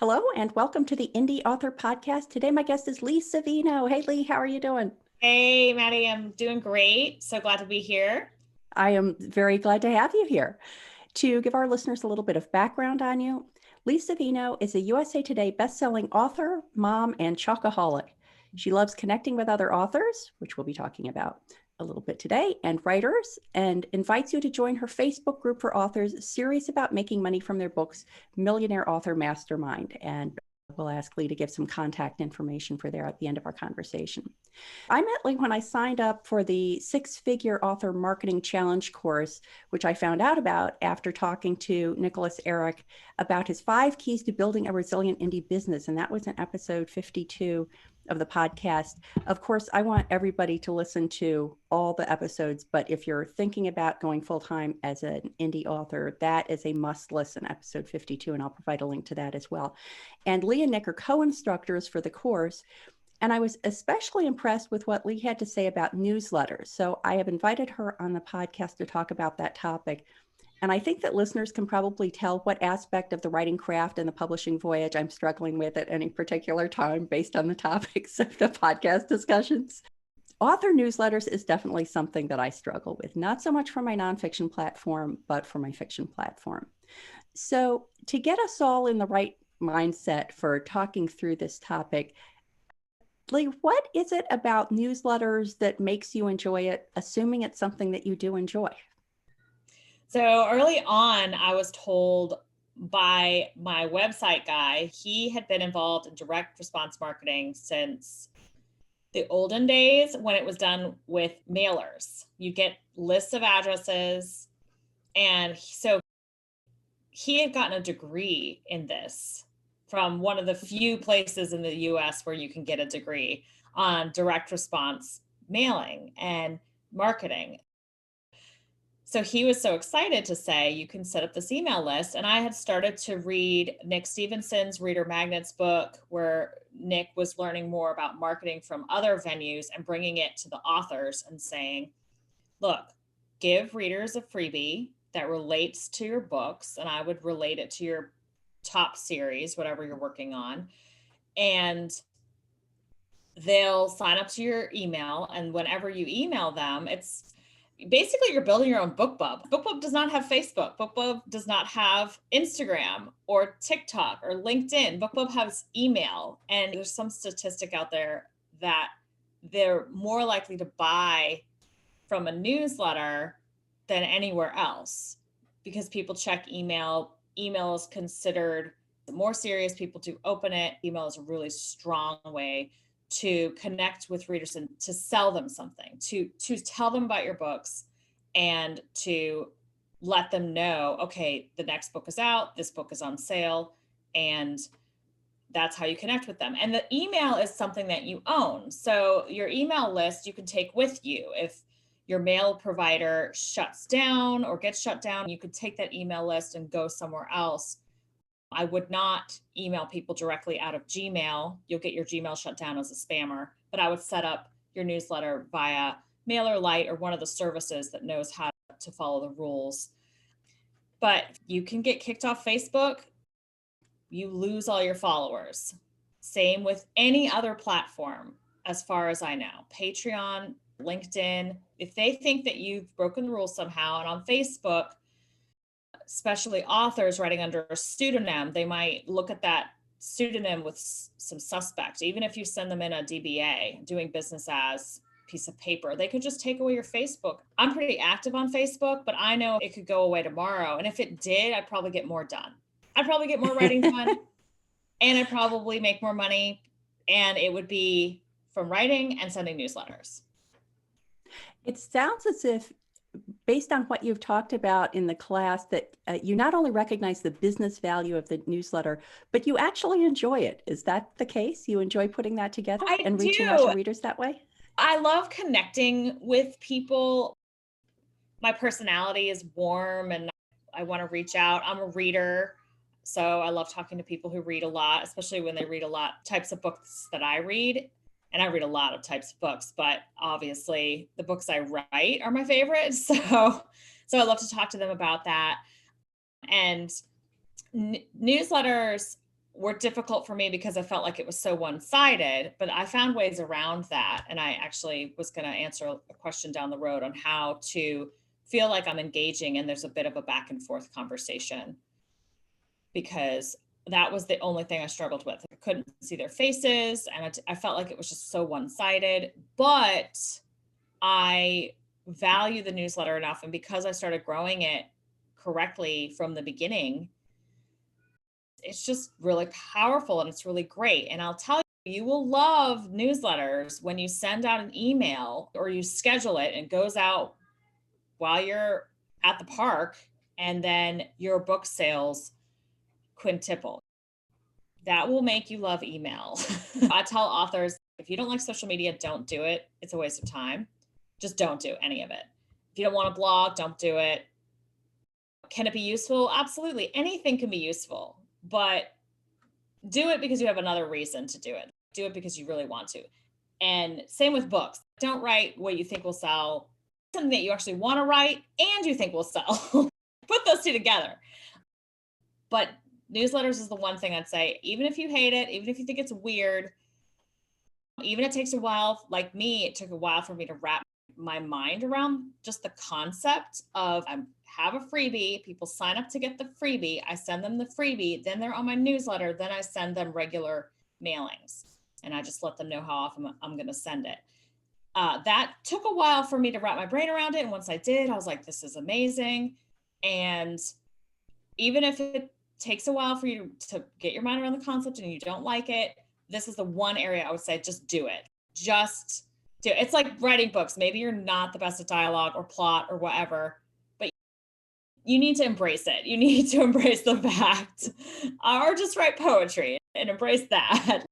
Hello and welcome to the Indy Author Podcast. Today my guest is Lee Savino. Hey Lee, how are you doing? Hey, Maddie, I'm doing great. So glad to be here. I am very glad to have you here. To give our listeners a little bit of background on you, Lee Savino is a USA Today bestselling author, mom, and chocoholic. She loves connecting with other authors, which we'll be talking about a little bit today, and writers, and invites you to join her Facebook group for authors serious about making money from their books, Millionaire Author Mastermind. And we'll ask Lee to give some contact information for there at the end of our conversation. I met Lee when I signed up for the Six-Figure Author Marketing Challenge course, which I found out about after talking to Nicholas Eric about his 5 keys to building a resilient indie business. And that was in episode 52 of the podcast. Of course, I want everybody to listen to all the episodes, but if you're thinking about going full-time as an indie author, that is a must listen, episode 52, and I'll provide a link to that as well. And Lee and Nick are co-instructors for the course. And I was especially impressed with what Lee had to say about newsletters. So I have invited her on the podcast to talk about that topic. And I think that listeners can probably tell what aspect of the writing craft and the publishing voyage I'm struggling with at any particular time based on the topics of the podcast discussions. Author newsletters is definitely something that I struggle with, not so much for my nonfiction platform, but for my fiction platform. So to get us all in the right mindset for talking through this topic, Lee, what is it about newsletters that makes you enjoy it, assuming it's something that you do enjoy? So early on, I was told by my website guy, he had been involved in direct response marketing since the olden days when it was done with mailers. You get lists of addresses. And so he had gotten a degree in this from one of the few places in the US where you can get a degree on direct response mailing and marketing. So he was so excited to say, you can set up this email list. And I had started to read Nick Stephenson's Reader Magnets book, where Nick was learning more about marketing from other venues and bringing it to the authors and saying, look, give readers a freebie that relates to your books. And I would relate it to your top series, whatever you're working on. And they'll sign up to your email. And whenever you email them, it's basically you're building your own BookBub. BookBub does not have Facebook. BookBub does not have Instagram or TikTok or LinkedIn. BookBub has email. And there's some statistic out there that they're more likely to buy from a newsletter than anywhere else because people check email. Email is considered more serious. People do open it. Email is a really strong way to connect with readers and to sell them something, to tell them about your books and to let them know, okay, the next book is out, this book is on sale, and that's how you connect with them. And the email is something that you own. So your email list you can take with you. If your mail provider shuts down or gets shut down, you could take that email list and go somewhere else. I would not email people directly out of Gmail. You'll get your Gmail shut down as a spammer, but I would set up your newsletter via MailerLite or one of the services that knows how to follow the rules. But you can get kicked off Facebook. You lose all your followers. Same with any other platform, as far as I know. Patreon, LinkedIn, if they think that you've broken the rules somehow, and on Facebook, especially authors writing under a pseudonym, they might look at that pseudonym with some suspect. Even if you send them in a DBA, doing business as piece of paper, they could just take away your Facebook. I'm pretty active on Facebook, but I know it could go away tomorrow. And if it did, I'd probably get more done. I'd probably get more writing done and I'd probably make more money. And it would be from writing and sending newsletters. It sounds as if, based on what you've talked about in the class, that you not only recognize the business value of the newsletter, but you actually enjoy it. Is that the case? You enjoy putting that together and reaching out to readers that way? I love connecting with people. My personality is warm and I want to reach out. I'm a reader. So I love talking to people who read a lot, especially when they read a lot types of books that I read. And I read a lot of types of books, but obviously the books I write are my favorite. So I love to talk to them about that. And newsletters were difficult for me because I felt like it was so one-sided, but I found ways around that. And I actually was going to answer a question down the road on how to feel like I'm engaging and there's a bit of a back and forth conversation, because that was the only thing I struggled with. I couldn't see their faces and I felt like it was just so one-sided, but I value the newsletter enough. And because I started growing it correctly from the beginning, it's just really powerful and it's really great. And I'll tell you, you will love newsletters when you send out an email or you schedule it and it goes out while you're at the park, and then your book sales quintuple. That will make you love email. I tell authors, if you don't like social media, don't do it. It's a waste of time. Just don't do any of it. If you don't want to blog, don't do it. Can it be useful? Absolutely. Anything can be useful, but do it because you have another reason to do it. Do it because you really want to. And same with books. Don't write what you think will sell, something that you actually want to write and you think will sell. Put those two together. But newsletters is the one thing I'd say, even if you hate it, even if you think it's weird, even if it takes a while, like me, it took a while for me to wrap my mind around just the concept of I have a freebie, people sign up to get the freebie, I send them the freebie, then they're on my newsletter, then I send them regular mailings and I just let them know how often I'm going to send it. That took a while for me to wrap my brain around it. And once I did, I was like, this is amazing. And even if it takes a while for you to get your mind around the concept and you don't like it, this is the one area I would say, just do it. Just do it. It's like writing books. Maybe you're not the best at dialogue or plot or whatever, but you need to embrace it. You need to embrace the fact, or just write poetry and embrace that.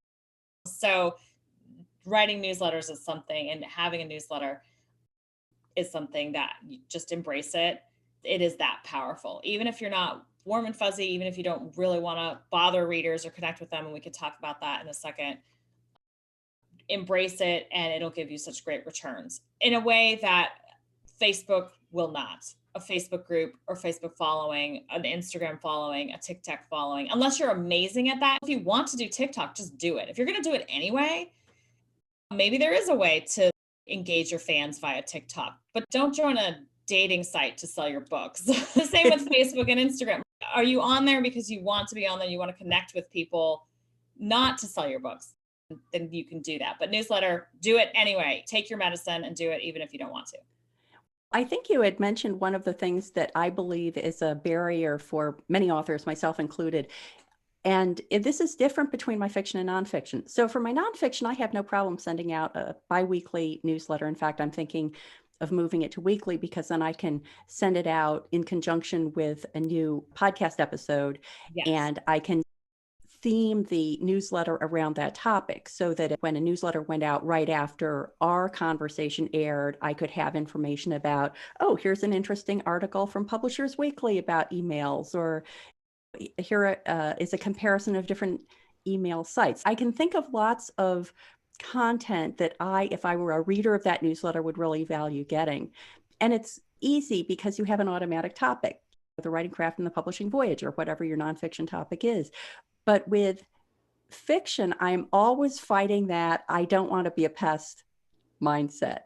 So writing newsletters is something, and having a newsletter is something that you just embrace it. It is that powerful. Even if you're not warm and fuzzy, even if you don't really want to bother readers or connect with them, and we could talk about that in a second, embrace it and it'll give you such great returns in a way that Facebook will not. A Facebook group or Facebook following, an Instagram following, a TikTok following, unless you're amazing at that. If you want to do TikTok, just do it. If you're going to do it anyway, maybe there is a way to engage your fans via TikTok, but don't join a dating site to sell your books. The same with Facebook and Instagram. Are you on there because you want to be on there? You want to connect with people, not to sell your books. Then you can do that. But newsletter, do it anyway. Take your medicine and do it even if you don't want to. I think you had mentioned one of the things that I believe is a barrier for many authors, myself included. And this is different between my fiction and nonfiction. So for my nonfiction, I have no problem sending out a biweekly newsletter. In fact, I'm thinking of moving it to weekly because then I can send it out in conjunction with a new podcast episode. Yes. And I can theme the newsletter around that topic so that when a newsletter went out right after our conversation aired, I could have information about, oh, here's an interesting article from Publishers Weekly about emails, or here is a comparison of different email sites. I can think of lots of content that if I were a reader of that newsletter, would really value getting. And it's easy because you have an automatic topic, the writing craft and the publishing voyage, or whatever your nonfiction topic is. But with fiction, I'm always fighting that I don't want to be a pest mindset.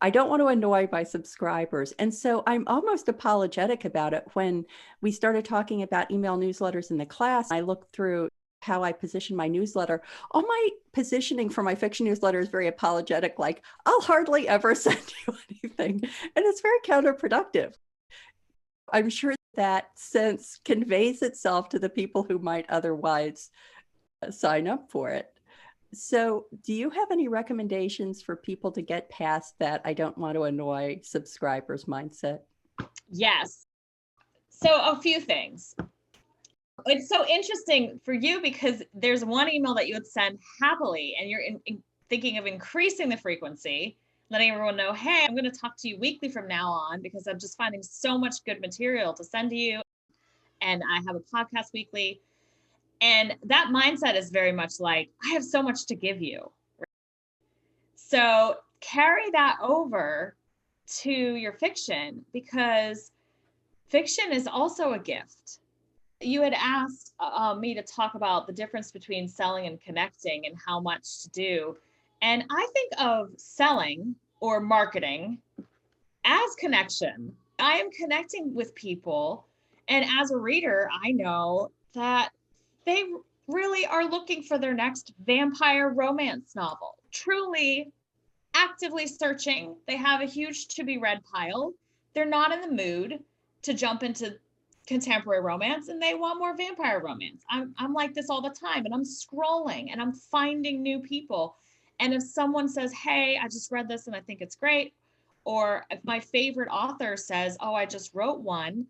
I don't want to annoy my subscribers. And so I'm almost apologetic about it. When we started talking about email newsletters in the class, I looked through how I position my newsletter. All my positioning for my fiction newsletter is very apologetic, like, I'll hardly ever send you anything. And it's very counterproductive. I'm sure that sense conveys itself to the people who might otherwise sign up for it. So do you have any recommendations for people to get past that I don't want to annoy subscribers mindset? Yes. So a few things. It's so interesting for you because there's one email that you would send happily and you're thinking of increasing the frequency, letting everyone know, hey, I'm going to talk to you weekly from now on because I'm just finding so much good material to send to you. And I have a podcast weekly. And that mindset is very much like, I have so much to give you. So carry that over to your fiction, because fiction is also a gift. You had asked me to talk about the difference between selling and connecting and how much to do. And I think of selling or marketing as connection. I am connecting with people. And as a reader, I know that they really are looking for their next vampire romance novel, truly actively searching. They have a huge to be read pile. They're not in the mood to jump into contemporary romance and they want more vampire romance. I'm like this all the time and I'm scrolling and I'm finding new people. And if someone says, "Hey, I just read this and I think it's great," or if my favorite author says, "Oh, I just wrote one,"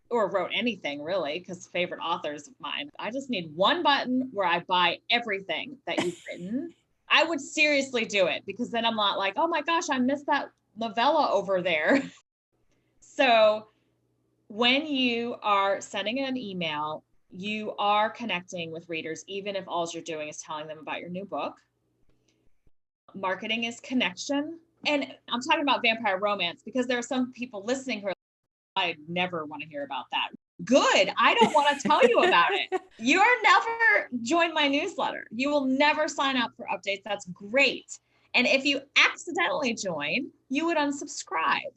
or wrote anything really, because favorite authors of mine, I just need one button where I buy everything that you've written. I would seriously do it because then I'm not like, "Oh my gosh, I missed that novella over there." So when you are sending an email, you are connecting with readers, even if all you're doing is telling them about your new book. Marketing is connection. And I'm talking about vampire romance because there are some people listening who are like, "I never want to hear about that." Good. I don't want to tell you about it. You're never joined my newsletter. You will never sign up for updates. That's great. And if you accidentally join, you would unsubscribe.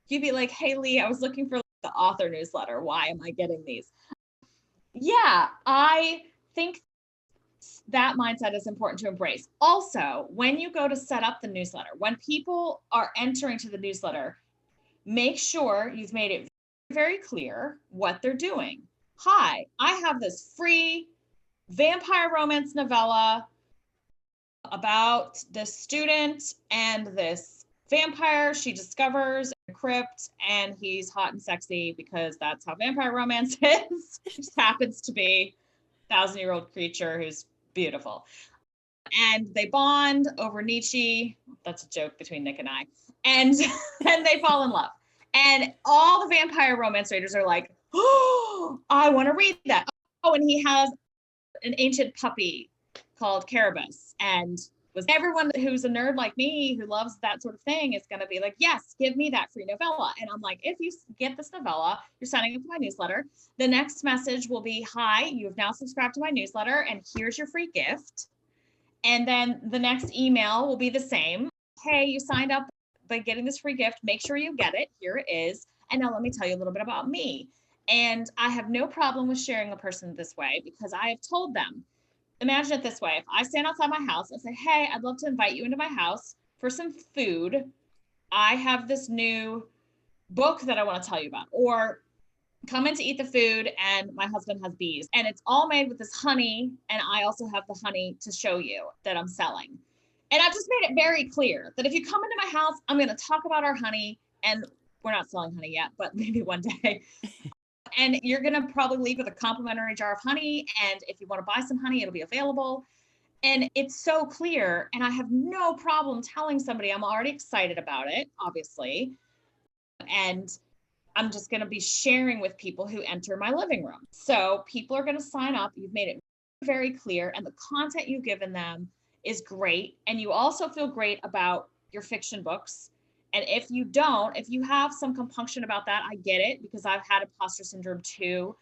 You'd be like, "Hey, Lee, I was looking for the author newsletter. Why am I getting these?" Yeah, I think that mindset is important to embrace. Also, when you go to set up the newsletter, when people are entering to the newsletter, make sure you've made it very clear what they're doing. "Hi, I have this free vampire romance novella about this student and this vampire she discovers in a crypt, and he's hot and sexy because that's how vampire romance is." It just happens to be a 1,000-year-old creature who's beautiful. And they bond over Nietzsche. That's a joke between Nick and I. And then they fall in love. And all the vampire romance readers are like, "Oh, I want to read that." Oh, and he has an ancient puppy called Carabas. And was everyone who's a nerd like me who loves that sort of thing is going to be like, "Yes, give me that free novella." And I'm like, if you get this novella, you're signing up to my newsletter. The next message will be, "Hi, you have now subscribed to my newsletter, and here's your free gift." And then the next email will be the same. "Hey, you signed up by getting this free gift. Make sure you get it. Here it is. And now let me tell you a little bit about me." And I have no problem with sharing a person this way because I have told them, imagine it this way. If I stand outside my house and say, "Hey, I'd love to invite you into my house for some food. I have this new book that I want to tell you about." Or, "Come in to eat the food and my husband has bees and it's all made with this honey. And I also have the honey to show you that I'm selling." And I've just made it very clear that if you come into my house, I'm going to talk about our honey, and we're not selling honey yet, but maybe one day. And you're going to probably leave with a complimentary jar of honey. And if you want to buy some honey, it'll be available. And it's so clear. And I have no problem telling somebody I'm already excited about it, obviously. And I'm just going to be sharing with people who enter my living room. So people are going to sign up. You've made it very clear. And the content you've given them is great. And you also feel great about your fiction books. And if you have some compunction about that, I get it because I've had imposter syndrome too.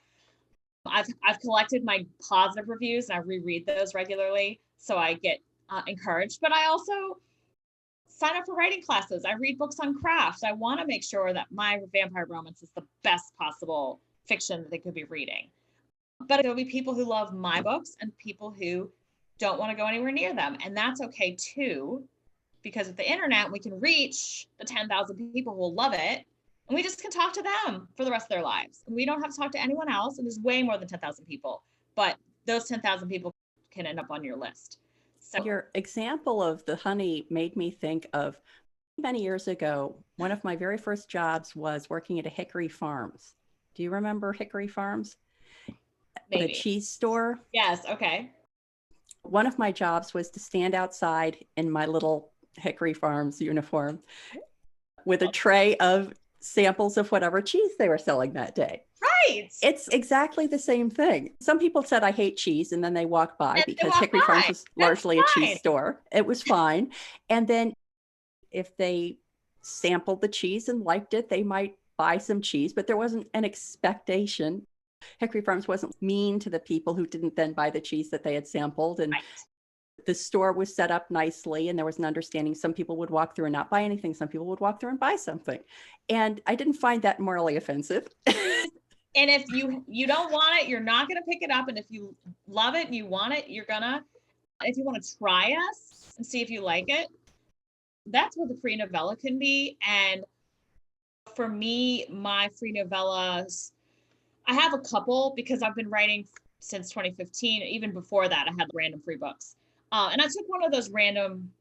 I've collected my positive reviews and I reread those regularly. So I get encouraged, but I also sign up for writing classes. I read books on craft. I want to make sure that my vampire romance is the best possible fiction that they could be reading. But there'll be people who love my books and people who don't want to go anywhere near them. And that's okay too, because with the internet, we can reach the 10,000 people who will love it. And we just can talk to them for the rest of their lives. And we don't have to talk to anyone else. And there's way more than 10,000 people, but those 10,000 people can end up on your list. So your example of the honey made me think of many years ago. One of my very first jobs was working at a Hickory Farms. Do you remember Hickory Farms? maybe. The cheese store? Yes. Okay. One of my jobs was to stand outside in my little Hickory Farms uniform with a tray of samples of whatever cheese they were selling that day. Right. It's exactly the same thing. Some people said, "I hate cheese," and then they walked by because Hickory Farms was largely a cheese store. It was fine. And then if they sampled the cheese and liked it, they might buy some cheese, but there wasn't an expectation Hickory Farms wasn't mean to the people who didn't then buy the cheese that they had sampled. And Right. the store was set up nicely and there was an understanding. Some people would walk through and not buy anything. Some people would walk through and buy something. And I didn't find that morally offensive. And if you don't want it, you're not going to pick it up. And if you love it and you want it, you're gonna. If you want to try us and see if you like it, that's what the free novella can be. And for me, my free novellas, I have a couple because I've been writing since 2015. Even before that, I had random free books. And I took one of those random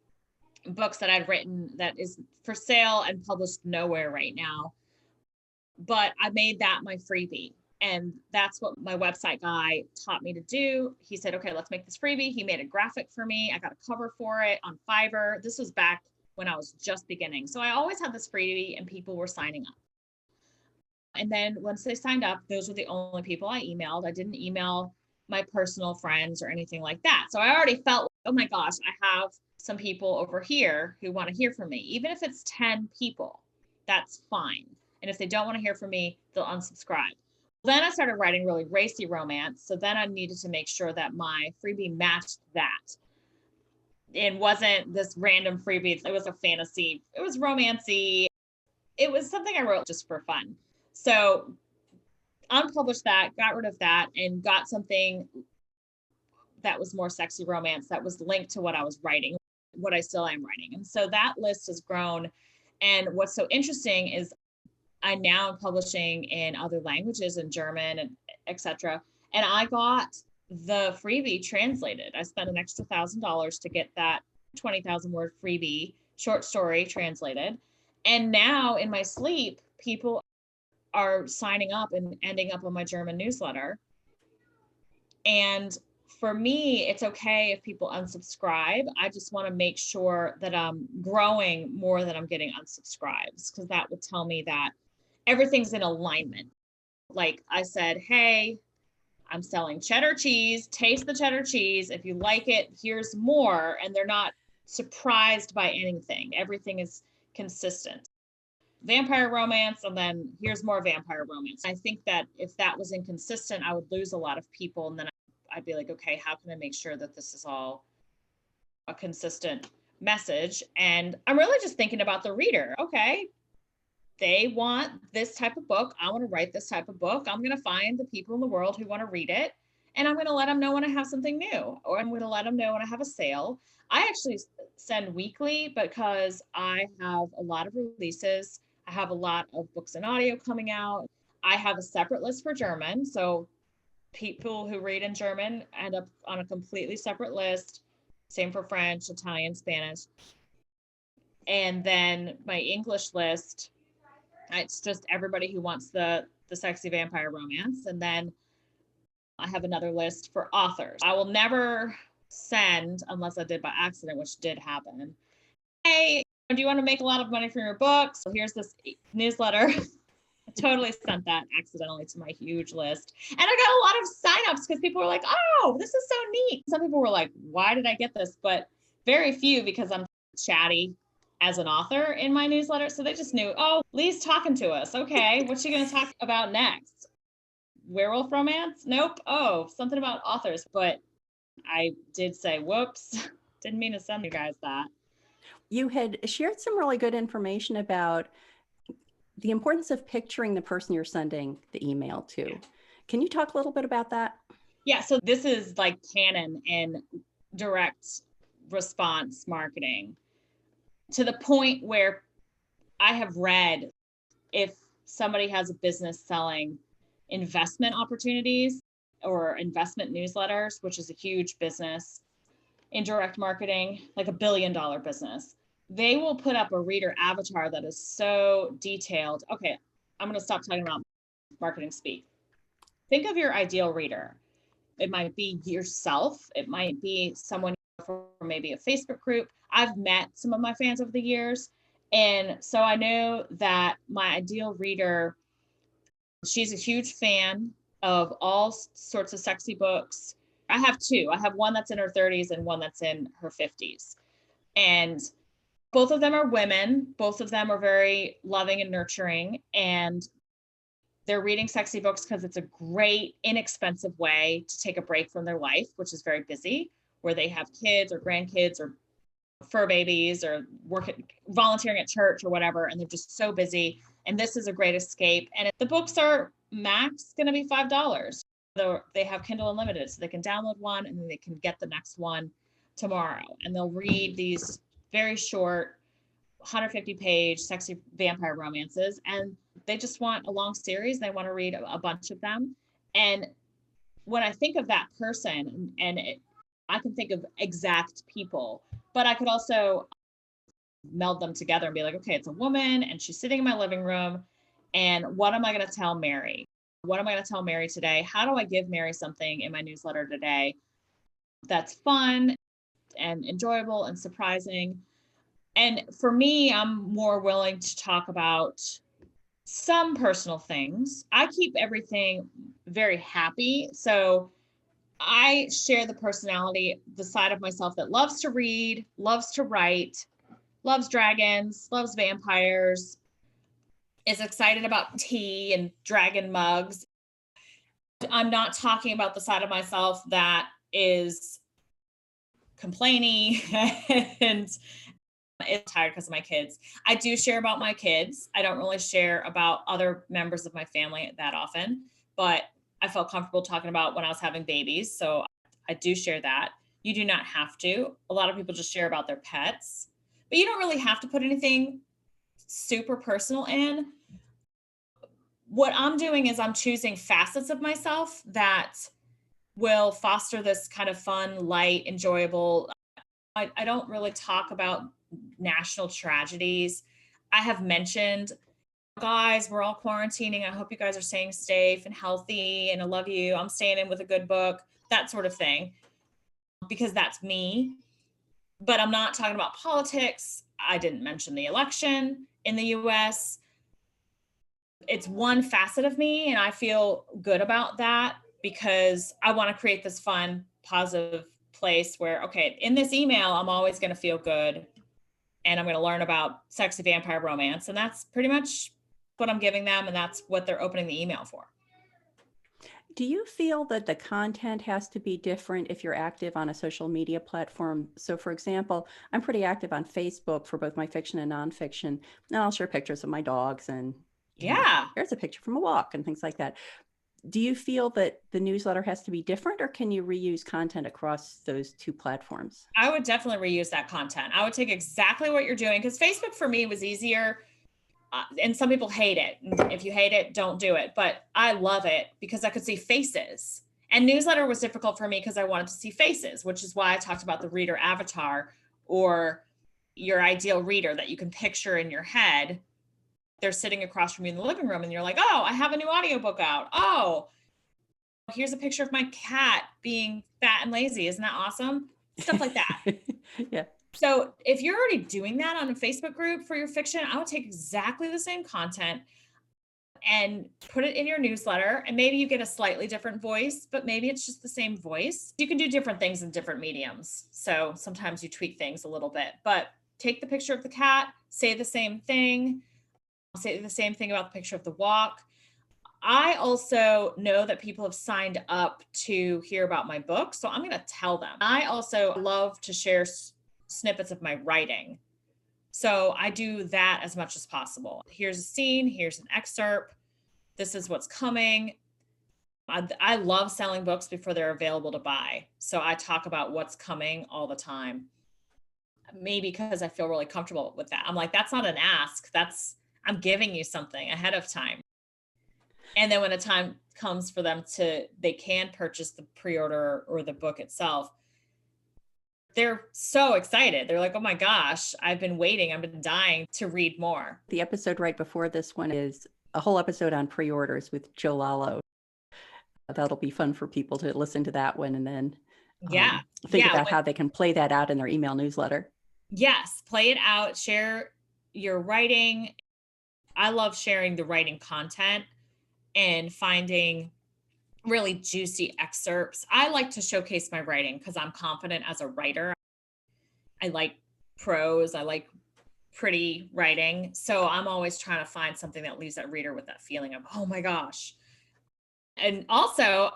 books that I'd written that is for sale and published nowhere right now. But I made that my freebie. And that's what my website guy taught me to do. He said, okay, let's make this freebie. He made a graphic for me. I got a cover for it on Fiverr. This was back when I was just beginning. So I always had this freebie and people were signing up. And then once they signed up, those were the only people I emailed. I didn't email my personal friends or anything like that. So I already felt, oh my gosh, I have some people over here who want to hear from me. Even if it's 10 people, that's fine. And if they don't want to hear from me, they'll unsubscribe. Then I started writing really racy romance. So then I needed to make sure that my freebie matched that. It wasn't this random freebie. It was a fantasy. It was romancy. It was something I wrote just for fun. So unpublished that, got rid of that, and got something that was more sexy romance that was linked to what I was writing, what I still am writing. And so that list has grown. And what's so interesting is I now am publishing in other languages, in German and etc. And I got the freebie translated. I spent an extra $1,000 to get that 20,000 word freebie short story translated. And now in my sleep, people are signing up and ending up on my German newsletter. And for me, it's okay if people unsubscribe. I just want to make sure that I'm growing more than I'm getting unsubscribes, because that would tell me that everything's in alignment. Like I said, hey, I'm selling cheddar cheese, taste the cheddar cheese. If you like it, here's more. And they're not surprised by anything. Everything is consistent. Vampire romance, and then here's more vampire romance. I think that if that was inconsistent, I would lose a lot of people. And then I'd be like, okay, how can I make sure that this is all a consistent message? And I'm really just thinking about the reader. Okay, they want this type of book. I want to write this type of book. I'm going to find the people in the world who want to read it. And I'm going to let them know when I have something new, or I'm going to let them know when I have a sale. I actually send weekly because I have a lot of releases. I have a lot of books and audio coming out. I have a separate list for German. So people who read in German end up on a completely separate list. Same for French, Italian, Spanish. And then my English list, it's just everybody who wants the sexy vampire romance. And then I have another list for authors. I will never send, unless I did by accident, which did happen. Hey, do you want to make a lot of money from your books? So here's this newsletter. I totally sent that accidentally to my huge list. And I got a lot of signups because people were like, oh, this is so neat. Some people were like, why did I get this? But very few, because I'm chatty as an author in my newsletter. So they just knew, oh, Lee's talking to us. Okay, what's she going to talk about next? Werewolf romance? Nope. Oh, something about authors. But I did say, whoops, didn't mean to send you guys that. You had shared some really good information about the importance of picturing the person you're sending the email to. Can you talk a little bit about that? Yeah, so this is like canon in direct response marketing, to the point where I have read, if somebody has a business selling investment opportunities or investment newsletters, which is a huge business in direct marketing, like $1 billion business, they will put up a reader avatar that is so detailed. Okay, I'm going to stop talking about marketing speak. Think of your ideal reader. It might be yourself. It might be someone from maybe a Facebook group. I've met some of my fans over the years. And so I know that my ideal reader, she's a huge fan of all sorts of sexy books. I have two. I have one that's in her 30s and one that's in her 50s. And both of them are women. Both of them are very loving and nurturing. And They're reading sexy books because it's a great, inexpensive way to take a break from their life, which is very busy, where they have kids or grandkids or fur babies or volunteering at church or whatever, and they're just so busy. And this is a great escape. And the books are max going to be $5. Though they have Kindle Unlimited, so they can download one and then they can get the next one tomorrow. And they'll read these very short 150-page sexy vampire romances, and they just want a long series. They want to read a bunch of them. And when I think of that person, I can think of exact people, but I could also meld them together and be like, okay, it's a woman and she's sitting in my living room. And what am I going to tell Mary? What am I going to tell Mary today? How do I give Mary something in my newsletter today that's fun and enjoyable and surprising? And for me, I'm more willing to talk about some personal things. I keep everything very happy. So I share the personality, the side of myself that loves to read, loves to write, loves dragons, loves vampires, is excited about tea and dragon mugs. I'm not talking about the side of myself that is complaining and is tired because of my kids. I do share about my kids. I don't really share about other members of my family that often, but I felt comfortable talking about when I was having babies. So I do share that. You do not have to. A lot of people just share about their pets, but you don't really have to put anything super personal in. What I'm doing is I'm choosing facets of myself that will foster this kind of fun, light, enjoyable. I don't really talk about national tragedies. I have mentioned, guys, we're all quarantining. I hope you guys are staying safe and healthy, and I love you. I'm staying in with a good book, that sort of thing, because that's me. But I'm not talking about politics. I didn't mention the election in the US. It's one facet of me, and I feel good about that because I want to create this fun, positive place where, okay, in this email, I'm always going to feel good and I'm going to learn about sexy vampire romance. And that's pretty much what I'm giving them. And that's what they're opening the email for. Do you feel that the content has to be different if you're active on a social media platform? So for example, I'm pretty active on Facebook for both my fiction and nonfiction, and I'll share pictures of my dogs and here's a picture from a walk and things like that. Do you feel that the newsletter has to be different, or can you reuse content across those two platforms? I would definitely reuse that content. I would take exactly what you're doing, because Facebook for me was easier. And some people hate it. If you hate it, don't do it. But I love it because I could see faces. And newsletter was difficult for me because I wanted to see faces, which is why I talked about the reader avatar, or your ideal reader that you can picture in your head. They're sitting across from you in the living room and you're like, oh, I have a new audiobook out. Oh, here's a picture of my cat being fat and lazy. Isn't that awesome? Stuff like that. Yeah. So if you're already doing that on a Facebook group for your fiction, I would take exactly the same content and put it in your newsletter. And maybe you get a slightly different voice, but maybe it's just the same voice. You can do different things in different mediums. So sometimes you tweak things a little bit, but take the picture of the cat, say the same thing. Say the same thing about the picture of the walk. I also know that people have signed up to hear about my book, so I'm going to tell them. I also love to share snippets of my writing. So I do that as much as possible. Here's a scene, here's an excerpt. This is what's coming. I love selling books before they're available to buy. So I talk about what's coming all the time. Maybe because I feel really comfortable with that. I'm like, that's not an ask. I'm giving you something ahead of time. And then when the time comes for them they can purchase the pre-order or the book itself, they're so excited. They're like, oh my gosh, I've been waiting. I've been dying to read more. The episode right before this one is a whole episode on pre-orders with Joe Lalo. That'll be fun for people to listen to that one and then think about how they can play that out in their email newsletter. Yes, play it out, share your writing. I love sharing the writing content and finding really juicy excerpts. I like to showcase my writing because I'm confident as a writer. I like prose. I like pretty writing. So I'm always trying to find something that leaves that reader with that feeling of, oh my gosh. And also,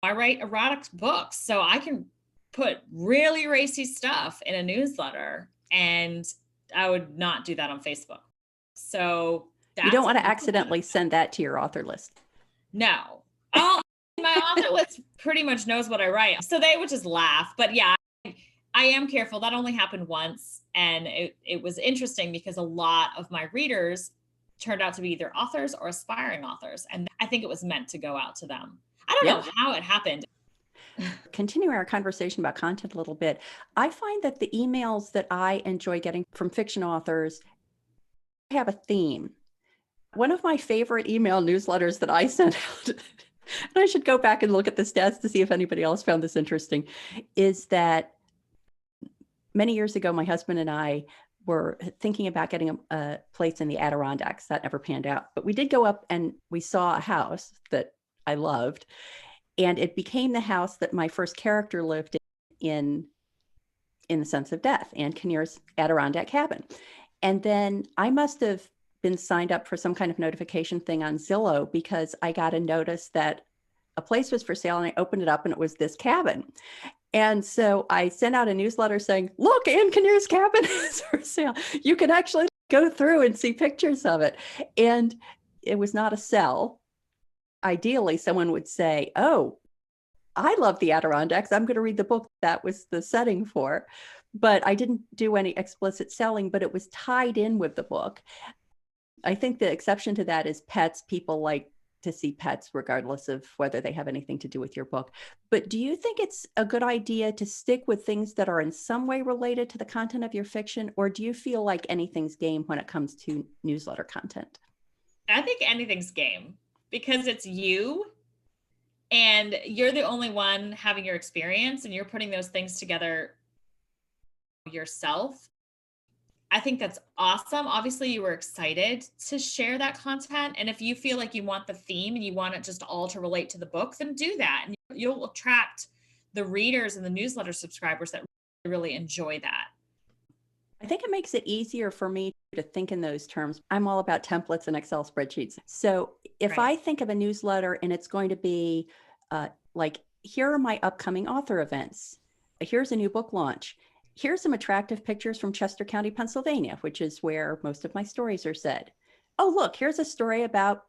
I write erotic books, so I can put really racy stuff in a newsletter, and I would not do that on Facebook. So You don't that's want to a accidentally send that to your author list. no. Oh, my author list pretty much knows what I write, so they would just laugh. But yeah, I am careful. That only happened once, and it was interesting because a lot of my readers turned out to be either authors or aspiring authors, and I think it was meant to go out to them. I don't know how it happened. Continuing our conversation about content a little bit, I find that the emails that I enjoy getting from fiction authors have a theme. One of my favorite email newsletters that I sent out, and I should go back and look at the stats to see if anybody else found this interesting, is that many years ago, my husband and I were thinking about getting a place in the Adirondacks. That never panned out. But we did go up and we saw a house that I loved. And it became the house that my first character lived in The Sense of Death, Anne Kinnear's Adirondack cabin. And then I must have been signed up for some kind of notification thing on Zillow because I got a notice that a place was for sale, and I opened it up and it was this cabin. And so I sent out a newsletter saying, look, Anne Kinnear's cabin is for sale. You can actually go through and see pictures of it. And it was not a sell. Ideally, someone would say, oh, I love the Adirondacks. I'm going to read the book that was the setting for. But I didn't do any explicit selling, but it was tied in with the book. I think the exception to that is pets. People like to see pets regardless of whether they have anything to do with your book. But do you think it's a good idea to stick with things that are in some way related to the content of your fiction, or do you feel like anything's game when it comes to newsletter content? I think anything's game because it's you and you're the only one having your experience and you're putting those things together yourself. I think that's awesome. Obviously, you were excited to share that content. And if you feel like you want the theme and you want it just all to relate to the book, then do that. And you'll attract the readers and the newsletter subscribers that really enjoy that. I think it makes it easier for me to think in those terms. I'm all about templates and Excel spreadsheets. So if I think of a newsletter and it's going to be like, here are my upcoming author events. Here's a new book launch. Here's some attractive pictures from Chester County, Pennsylvania, which is where most of my stories are set. Oh, look, here's a story about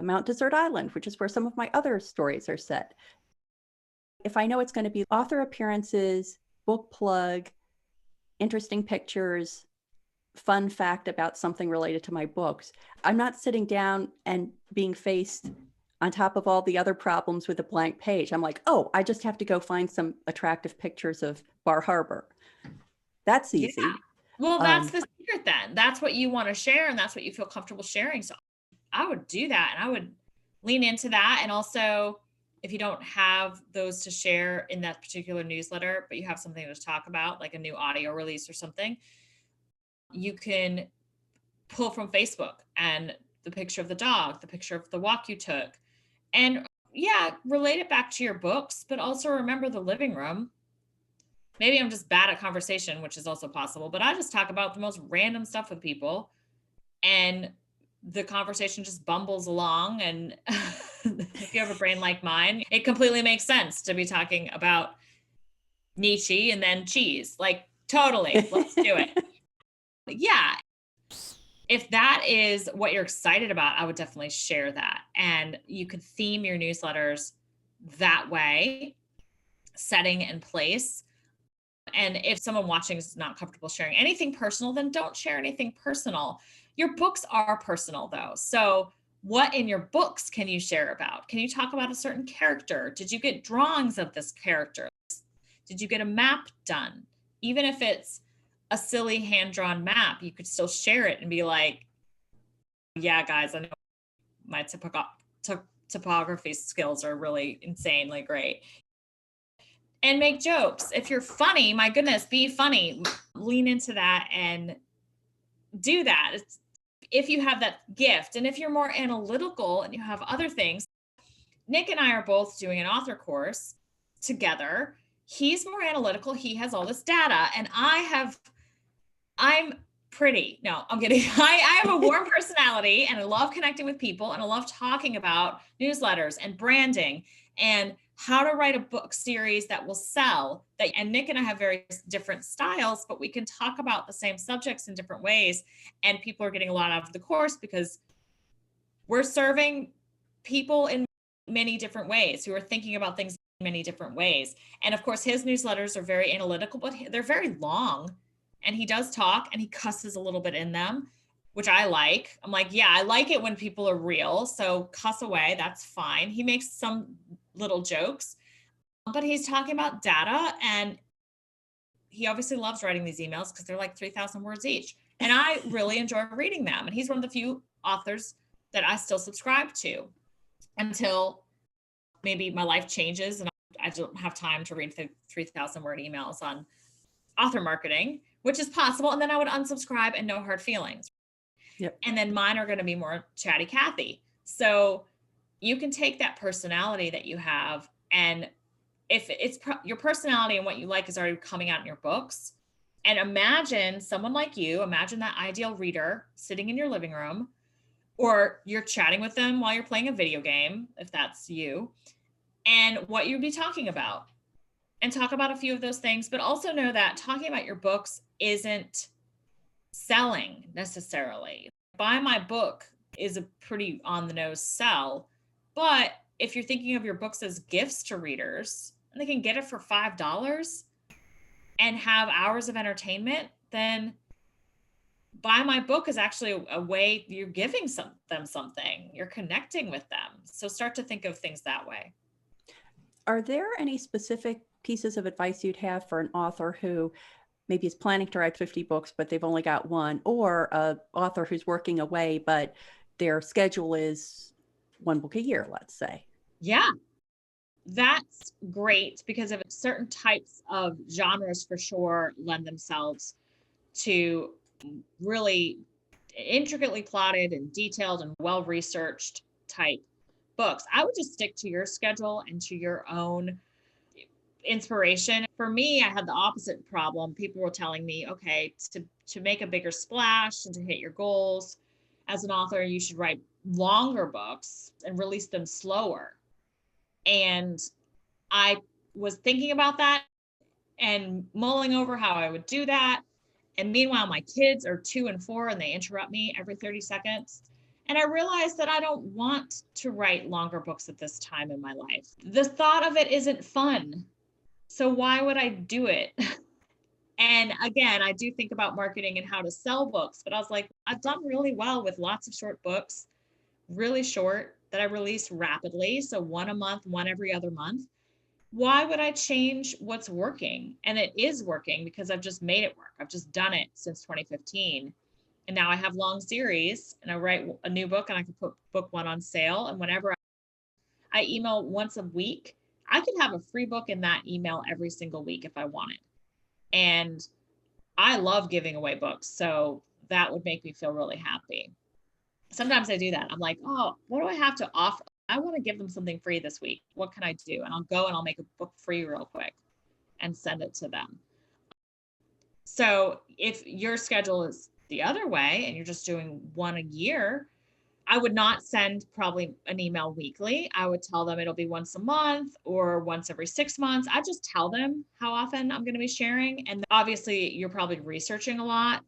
Mount Desert Island, which is where some of my other stories are set. If I know it's going to be author appearances, book plug, interesting pictures, fun fact about something related to my books, I'm not sitting down and being faced on top of all the other problems with a blank page. I'm like, oh, I just have to go find some attractive pictures of Bar Harbor. That's easy. Yeah. Well, that's the secret then. That's what you want to share and that's what you feel comfortable sharing. So I would do that and I would lean into that. And also, if you don't have those to share in that particular newsletter, but you have something to talk about, like a new audio release or something, you can pull from Facebook and the picture of the dog, the picture of the walk you took, and relate it back to your books, but also remember the living room. Maybe I'm just bad at conversation, which is also possible, but I just talk about the most random stuff with people and the conversation just bumbles along. And if you have a brain like mine, it completely makes sense to be talking about Nietzsche and then cheese. Like, totally, let's do it. Yeah. If that is what you're excited about, I would definitely share that. And you could theme your newsletters that way, setting and place. And if someone watching is not comfortable sharing anything personal, then don't share anything personal. Your books are personal though. So what in your books can you share about? Can you talk about a certain character? Did you get drawings of this character? Did you get a map done? Even if it's a silly hand-drawn map, you could still share it and be like, yeah, guys, I know my topography skills are really insanely great. And make jokes. If you're funny, my goodness, be funny. Lean into that and do that. If you have that gift, and if you're more analytical and you have other things, Nick and I are both doing an author course together. He's more analytical. He has all this data, and I'm pretty. No, I'm kidding. I have a warm personality and I love connecting with people and I love talking about newsletters and branding and how to write a book series that will sell. And Nick and I have very different styles, but we can talk about the same subjects in different ways. And people are getting a lot out of the course because we're serving people in many different ways who are thinking about things in many different ways. And of course, his newsletters are very analytical, but they're very long. And he does talk and he cusses a little bit in them, which I like. I'm like, yeah, I like it when people are real. So cuss away, that's fine. He makes some little jokes, but he's talking about data and he obviously loves writing these emails because they're like 3,000 words each. And I really enjoy reading them. And he's one of the few authors that I still subscribe to until maybe my life changes and I don't have time to read the 3,000 word emails on author marketing, which is possible. And then I would unsubscribe and no hard feelings. Yep. And then mine are going to be more chatty Cathy. So you can take that personality that you have, and if it's your personality and what you like is already coming out in your books, and imagine someone like you, imagine that ideal reader sitting in your living room, or you're chatting with them while you're playing a video game, if that's you, and what you'd be talking about. And talk about a few of those things, but also know that talking about your books isn't selling necessarily. Buy my book is a pretty on the nose sell, but if you're thinking of your books as gifts to readers and they can get it for $5 and have hours of entertainment, then buy my book is actually a way you're giving them something, you're connecting with them. So start to think of things that way. Are there any specific pieces of advice you'd have for an author who maybe is planning to write 50 books, but they've only got one, or an author who's working away, but their schedule is one book a year, let's say? Yeah, that's great because of certain types of genres for sure lend themselves to really intricately plotted and detailed and well-researched type books. I would just stick to your schedule and to your own inspiration. For me, I had the opposite problem. People were telling me, okay, to make a bigger splash and to hit your goals as an author, you should write longer books and release them slower. And I was thinking about that and mulling over how I would do that. And meanwhile, my kids are 2 and 4 and they interrupt me every 30 seconds. And I realized that I don't want to write longer books at this time in my life. The thought of it isn't fun. So why would I do it? And again, I do think about marketing and how to sell books, but I was like, I've done really well with lots of short books, really short, that I release rapidly. So one a month, one every other month. Why would I change what's working? And it is working because I've just made it work. I've just done it since 2015. And now I have long series and I write a new book and I can put book one on sale. And whenever I email once a week, I could have a free book in that email every single week if I wanted. And I love giving away books. So that would make me feel really happy. Sometimes I do that. I'm like, oh, what do I have to offer? I want to give them something free this week. What can I do? And I'll go and I'll make a book free real quick and send it to them. So if your schedule is the other way and you're just doing one a year, I would not send probably an email weekly. I would tell them it'll be once a month or once every 6 months. I just tell them how often I'm going to be sharing. And obviously you're probably researching a lot,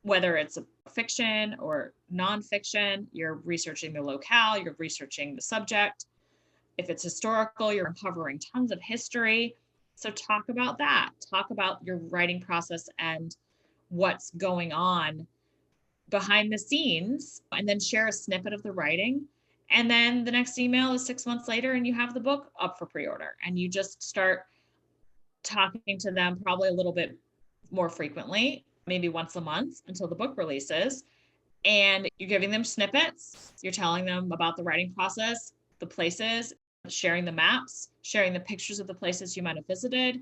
whether it's a fiction or nonfiction, you're researching the locale, you're researching the subject. If it's historical, you're uncovering tons of history. So talk about that. Talk about your writing process and what's going on behind the scenes, and then share a snippet of the writing. And then the next email is 6 months later and you have the book up for pre-order and you just start talking to them probably a little bit more frequently, maybe once a month until the book releases. And you're giving them snippets. You're telling them about the writing process, the places, sharing the maps, sharing the pictures of the places you might have visited,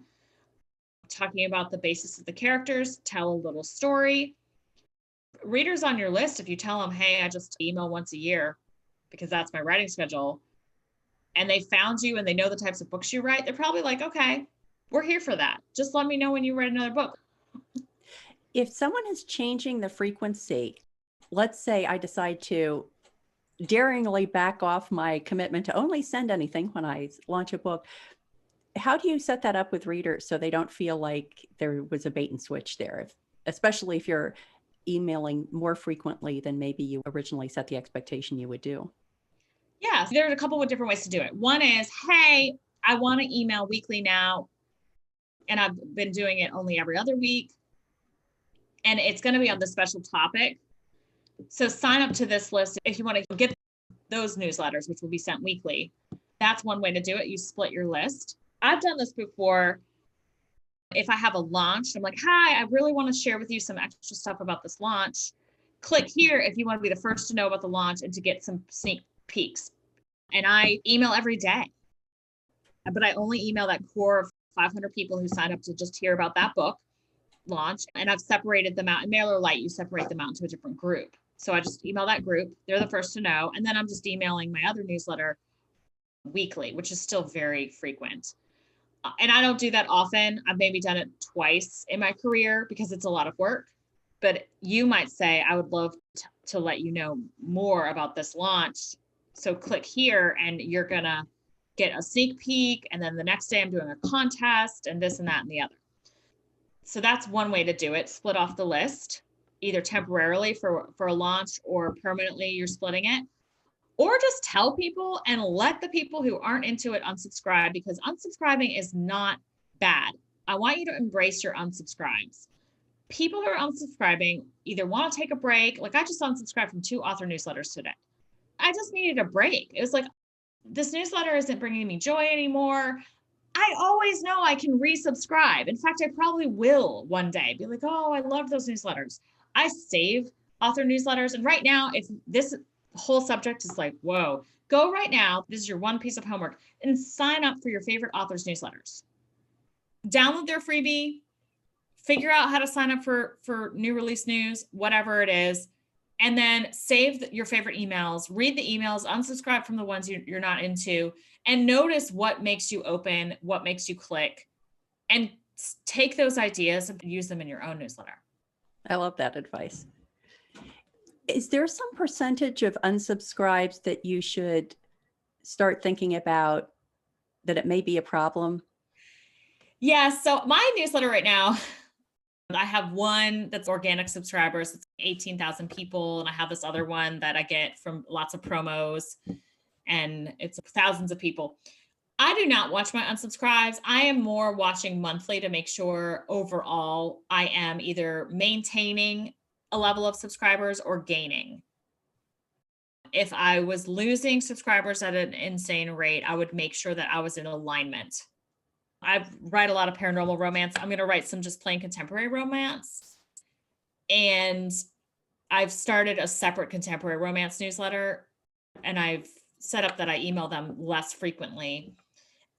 talking about the basis of the characters, tell a little story. Readers on your list, if you tell them, hey, I just email once a year because that's my writing schedule, and they found you and they know the types of books you write, they're probably like, okay, we're here for that. Just let me know when you write another book. If someone is changing the frequency, let's say I decide to daringly back off my commitment to only send anything when I launch a book, how do you set that up with readers so they don't feel like there was a bait and switch there, especially if you're emailing more frequently than maybe you originally set the expectation you would do? Yeah, there's a couple of different ways to do it. One is, hey, I want to email weekly now, and I've been doing it only every other week, and it's going to be on this special topic. So sign up to this list if you want to get those newsletters, which will be sent weekly. That's one way to do it. You split your list. I've done this before. If I have a launch, I'm like, hi, I really want to share with you some extra stuff about this launch. Click here if you want to be the first to know about the launch and to get some sneak peeks. And I email every day, but I only email that core of 500 people who signed up to just hear about that book launch. And I've separated them out in MailerLite. You separate them out into a different group. So I just email that group. They're the first to know. And then I'm just emailing my other newsletter weekly, which is still very frequent. And I don't do that often. I've maybe done it twice in my career because it's a lot of work. But you might say, I would love to let you know more about this launch. So click here and you're going to get a sneak peek. And then the next day I'm doing a contest and this and that and the other. So that's one way to do it. Split off the list, either temporarily for a launch or permanently you're splitting it. Or just tell people and let the people who aren't into it unsubscribe, because unsubscribing is not bad. I want you to embrace your unsubscribes. People who are unsubscribing either want to take a break. Like I just unsubscribed from 2 author newsletters today. I just needed a break. It was like, this newsletter isn't bringing me joy anymore. I always know I can resubscribe. In fact, I probably will one day be like, oh, I love those newsletters. I save author newsletters. And right now, if this whole subject is like, whoa, go right now. This is your one piece of homework and sign up for your favorite authors newsletters. Download their freebie, figure out how to sign up for new release news, whatever it is, and then save your favorite emails, read the emails, unsubscribe from the ones you're not into, and notice what makes you open, what makes you click, and take those ideas and use them in your own newsletter. I love that advice. Is there some percentage of unsubscribes that you should start thinking about that it may be a problem? Yeah, so my newsletter right now, I have one that's organic subscribers. It's 18,000 people. And I have this other one that I get from lots of promos, and it's thousands of people. I do not watch my unsubscribes. I am more watching monthly to make sure overall I am either maintaining a level of subscribers or gaining. If I was losing subscribers at an insane rate, I would make sure that I was in alignment. I write a lot of paranormal romance. I'm going to write some just plain contemporary romance. And I've started a separate contemporary romance newsletter, and I've set up that I email them less frequently.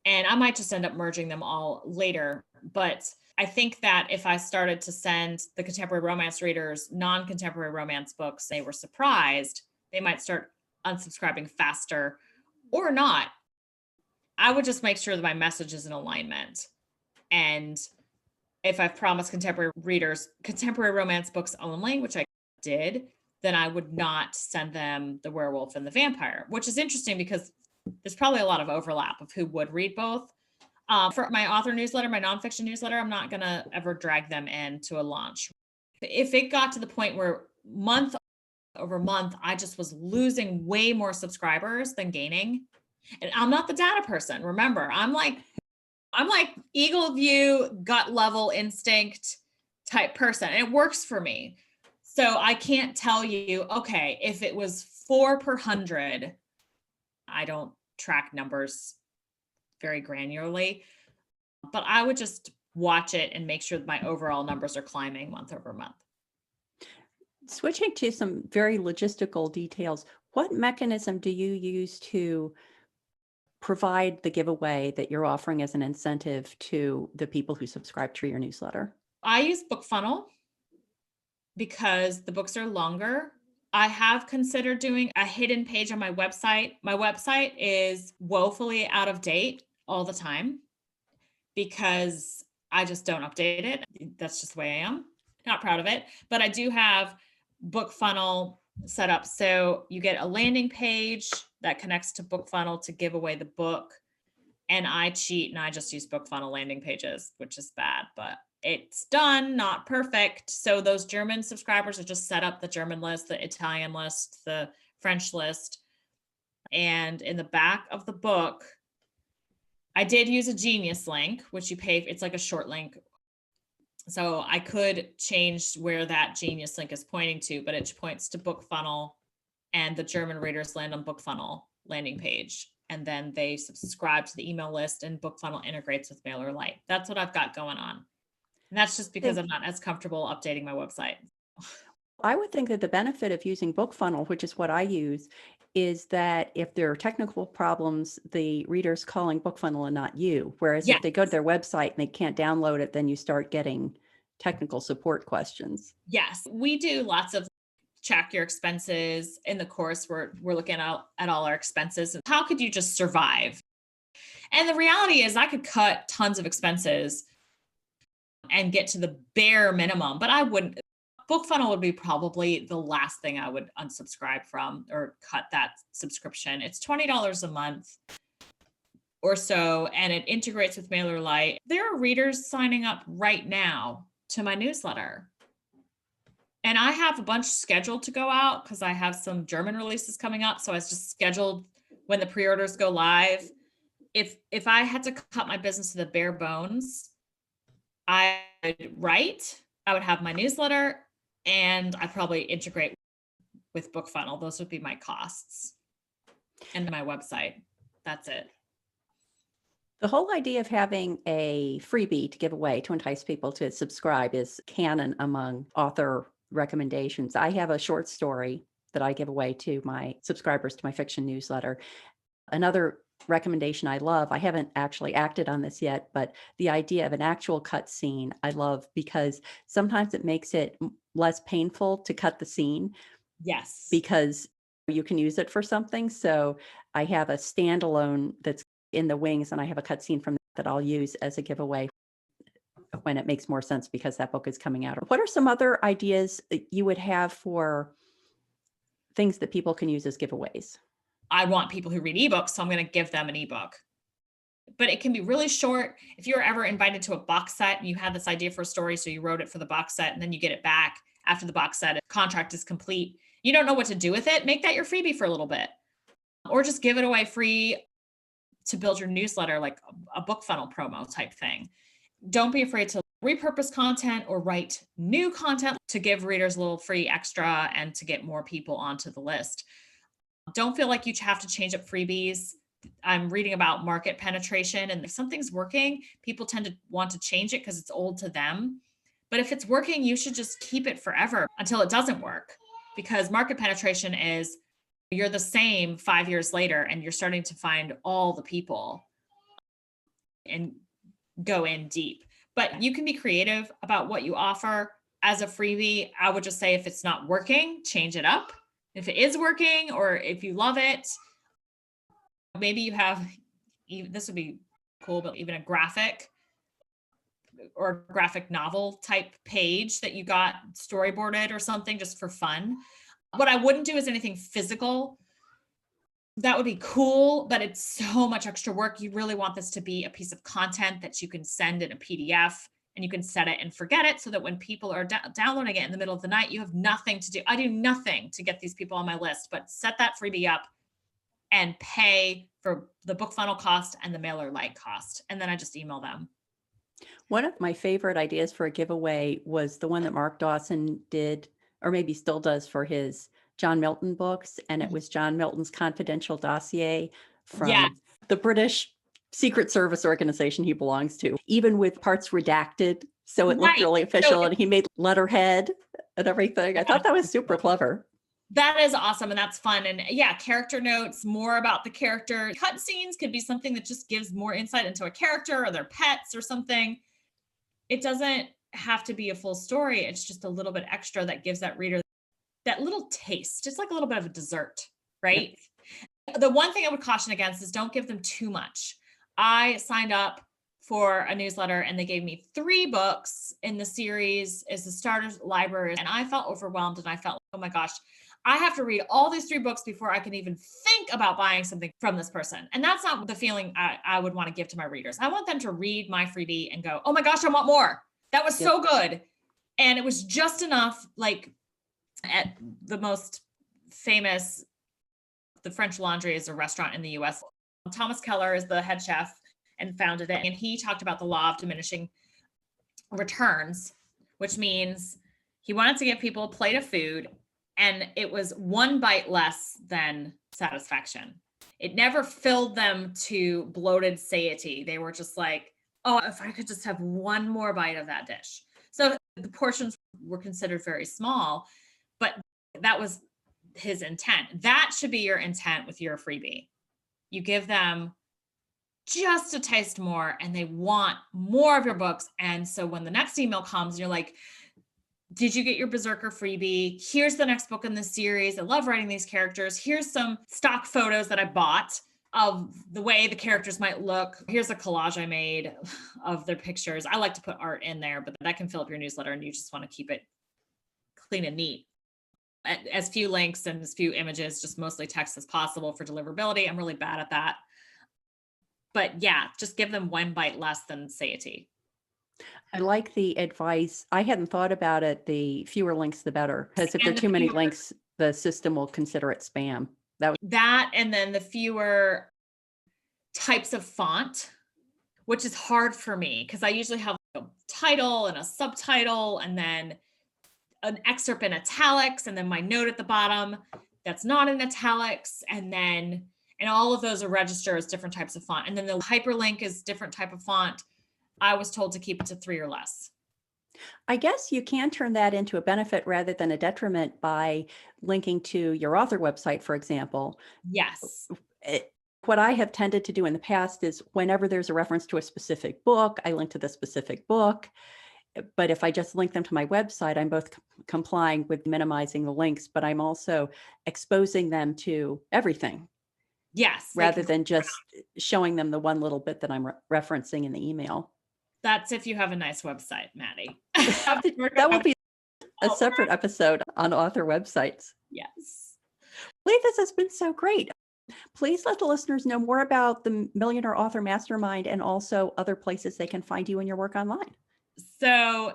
And I might just end up merging them all later. But I think that if I started to send the contemporary romance readers non-contemporary romance books, they were surprised, they might start unsubscribing faster or not. I would just make sure that my message is in alignment. And if I've promised contemporary readers contemporary romance books only, which I did, then I would not send them The Werewolf and the Vampire, which is interesting because there's probably a lot of overlap of who would read both. For my author newsletter, my nonfiction newsletter, I'm not going to ever drag them into a launch. If it got to the point where month over month, I just was losing way more subscribers than gaining. And I'm not the data person. Remember, I'm like eagle view, gut level instinct type person. And it works for me. So I can't tell you, okay, if it was 4 per 100, I don't track numbers very granularly, but I would just watch it and make sure that my overall numbers are climbing month over month. Switching to some very logistical details, what mechanism do you use to provide the giveaway that you're offering as an incentive to the people who subscribe to your newsletter? I use BookFunnel because the books are longer. I have considered doing a hidden page on my website. My website is woefully out of date all the time because I just don't update it. That's just the way I am. not proud of it, but I do have BookFunnel set up. So you get a landing page that connects to BookFunnel to give away the book. And I cheat and I just use BookFunnel landing pages, which is bad, but it's done, not perfect. So those German subscribers are just set up the German list, the Italian list, the French list. And in the back of the book, I did use a Genius link, which you pay. It's like a short link. So I could change where that Genius link is pointing to, but it points to BookFunnel, and the German readers land on BookFunnel landing page. And then they subscribe to the email list, and BookFunnel integrates with MailerLite. That's what I've got going on. And that's just because I'm not as comfortable updating my website. I would think that the benefit of using BookFunnel, which is what I use, is that if there are technical problems, the reader's calling BookFunnel and not you. Whereas Yes. if they go to their website and they can't download it, then you start getting technical support questions. Yes, we do lots of check your expenses in the course. We're looking at all our expenses. How could you just survive? And the reality is I could cut tons of expenses and get to the bare minimum, but I wouldn't. BookFunnel would be probably the last thing I would unsubscribe from or cut that subscription. It's $20 a month or so, and it integrates with MailerLite. There are readers signing up right now to my newsletter. And I have a bunch scheduled to go out because I have some German releases coming up. So I just scheduled when the pre-orders go live. If I had to cut my business to the bare bones, I would have my newsletter, and I probably integrate with BookFunnel. Those would be my costs. And my website. That's it. The whole idea of having a freebie to give away to entice people to subscribe is canon among author recommendations. I have a short story that I give away to my subscribers to my fiction newsletter. Another recommendation I love, I haven't actually acted on this yet, but the idea of an actual cut scene I love, because sometimes it makes it less painful to cut the scene. Yes. Because you can use it for something. So I have a standalone that's in the wings, and I have a cut scene from that I'll use as a giveaway when it makes more sense because that book is coming out. What are some other ideas you would have for things that people can use as giveaways? I want people who read ebooks, so I'm going to give them an ebook. But it can be really short. If you're ever invited to a box set and you had this idea for a story, so you wrote it for the box set, and then you get it back after the box set contract is complete, you don't know what to do with it, make that your freebie for a little bit. Or just give it away free to build your newsletter, like a BookFunnel promo type thing. Don't be afraid to repurpose content or write new content to give readers a little free extra and to get more people onto the list. Don't feel like you have to change up freebies. I'm reading about market penetration, and if something's working, people tend to want to change it because it's old to them. But if it's working, you should just keep it forever until it doesn't work, because market penetration is you're the same 5 years later and you're starting to find all the people and go in deep. But you can be creative about what you offer as a freebie. I would just say if it's not working, change it up. If it is working, or if you love it, maybe you have, this would be cool, but even a graphic or graphic novel type page that you got storyboarded or something just for fun. What I wouldn't do is anything physical. That would be cool, but it's so much extra work. You really want this to be a piece of content that you can send in a PDF, and you can set it and forget it, so that when people are downloading it in the middle of the night, you have nothing to do. I do nothing to get these people on my list, but set that freebie up and pay for the BookFunnel cost and the MailerLite cost. And then I just email them. One of my favorite ideas for a giveaway was the one that Mark Dawson did, or maybe still does, for his John Milton books. And it was John Milton's confidential dossier from the British Secret Service organization he belongs to, even with parts redacted. So it looked really official, and he made letterhead and everything. I thought that was super clever. That is awesome. And that's fun. And yeah, character notes, more about the character. Cut scenes could be something that just gives more insight into a character or their pets or something. It doesn't have to be a full story. It's just a little bit extra that gives that reader that little taste. It's like a little bit of a dessert, right? Yep. The one thing I would caution against is don't give them too much. I signed up for a newsletter, and they gave me 3 books in the series as the starter library. And I felt overwhelmed, and I felt, oh my gosh, I have to read all these 3 books before I can even think about buying something from this person. And that's not the feeling I would want to give to my readers. I want them to read my freebie and go, oh my gosh, I want more. That was so good. And it was just enough, like at the most famous, the French Laundry is a restaurant in the US. Thomas Keller is the head chef and founded it. And he talked about the law of diminishing returns, which means he wanted to give people a plate of food and it was 1 bite less than satisfaction. It never filled them to bloated satiety. They were just like, oh, if I could just have 1 more bite of that dish. So the portions were considered very small, but that was his intent. That should be your intent with your freebie. You give them just a taste more and they want more of your books. And so when the next email comes, you're like, did you get your Berserker freebie? Here's the next book in the series. I love writing these characters. Here's some stock photos that I bought of the way the characters might look. Here's a collage I made of their pictures. I like to put art in there, but that can fill up your newsletter and you just want to keep it clean and neat. As few links and as few images, just mostly text as possible for deliverability. I'm really bad at that. But yeah, just give them 1 bite less than satiety. I like the advice. I hadn't thought about it. The fewer links, the better. Because if there are too many links, the system will consider it spam. That, and then the fewer types of font, which is hard for me because I usually have a title and a subtitle and then an excerpt in italics and then my note at the bottom that's not in italics, and all of those are registered as different types of font. And then the hyperlink is different type of font. I was told to keep it to 3 or less. I guess you can turn that into a benefit rather than a detriment by linking to your author website, for example. Yes. What I have tended to do in the past is whenever there's a reference to a specific book, I link to the specific book. But if I just link them to my website, I'm both complying with minimizing the links, but I'm also exposing them to everything. Yes. Rather than just showing them the one little bit that I'm referencing in the email. That's if you have a nice website, Maddie. That will be a separate episode on author websites. Yes. I believe this has been so great. Please let the listeners know more about the Millionaire Author Mastermind and also other places they can find you and your work online. So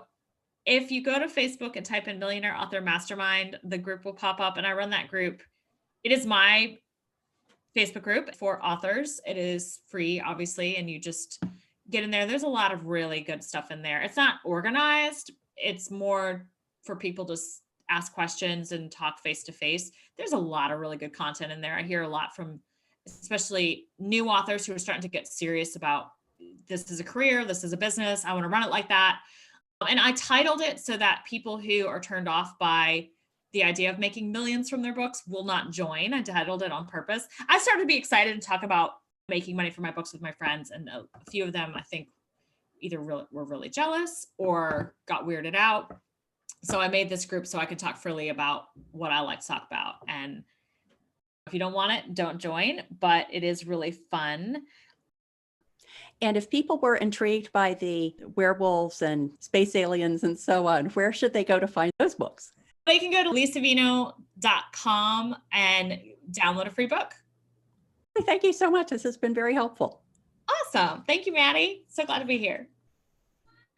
if you go to Facebook and type in Millionaire Author Mastermind, the group will pop up and I run that group. It is my Facebook group for authors. It is free, obviously, and you just get in there. There's a lot of really good stuff in there. It's not organized. It's more for people to ask questions and talk face to face. There's a lot of really good content in there. I hear a lot from especially new authors who are starting to get serious about this is a career, this is a business, I want to run it like that. And I titled it so that people who are turned off by the idea of making millions from their books will not join. I titled it on purpose. I started to be excited and talk about making money from my books with my friends. And a few of them, I think, either were really jealous or got weirded out. So I made this group so I could talk freely about what I like to talk about. And if you don't want it, don't join, but it is really fun. And if people were intrigued by the werewolves and space aliens and so on, where should they go to find those books? They can go to lisavino.com and download a free book. Thank you so much. This has been very helpful. Awesome. Thank you, Maddie. So glad to be here.